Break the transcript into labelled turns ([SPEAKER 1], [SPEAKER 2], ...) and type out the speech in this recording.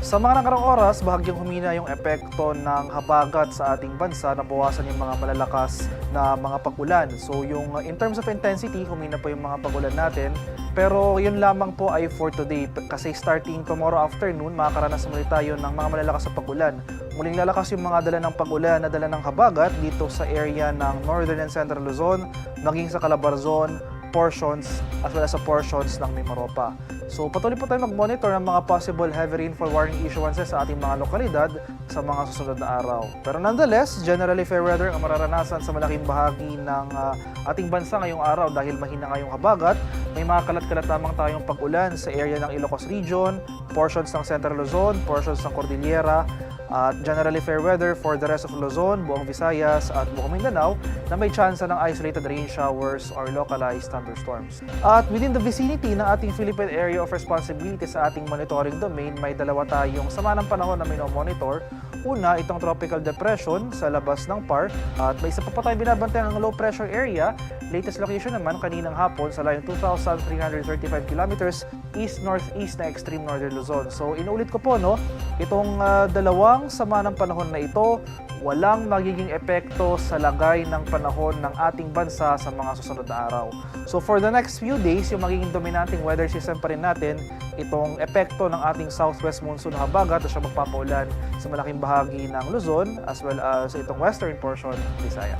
[SPEAKER 1] Sa mga nakaraang oras, bahagyang humina yung epekto ng habagat sa ating bansa, nabawasan yung mga malalakas na mga pag-ulan. So in terms of intensity, humina po yung mga pag-ulan natin. Pero yun lamang po ay for today. Kasi starting tomorrow afternoon, makakaranas muli tayo ng mga malalakas na pag-ulan. Muling lalakas yung mga dala ng pag-ulan na dala ng habagat dito sa area ng Northern and Central Luzon, maging sa Calabarzon, portions as well as sa portions ng Mimaropa. So patuloy po tayo mag-monitor ng mga possible heavy rainfall warning issuances sa ating mga lokalidad sa mga susunod na araw. Pero nonetheless, generally fair weather ang mararanasan sa malaking bahagi ng ating bansa ngayong araw dahil mahina ngayong habagat. May mga kalat-kalat lamang tayong pag-ulan sa area ng Ilocos Region, portions ng Central Luzon, portions ng Cordillera, at generally fair weather for the rest of Luzon, buong Visayas at buong Mindanao na may tsansa ng isolated rain showers or localized thunderstorms. At within the vicinity ng ating Philippine Area of Responsibility sa ating monitoring domain, may dalawa tayong sama ng panahon na minomonitor. Una, itong tropical depression sa labas ng PAR at may isa pa tayong binabantayan ng low pressure area. Latest location naman kaninang hapon sa layong 2,335 kilometers east-northeast na extreme northern Luzon. So inuulit ko po, itong dalawang sama ng panahon na ito, walang magiging epekto sa lagay ng panahon ng ating bansa sa mga susunod na araw. So for the next few days, yung magiging dominanting weather system pa rin natin, itong epekto ng ating southwest monsoon habagat na siya magpapaulan sa malaking bahagi ng Luzon as well as itong western portion ng Visayas.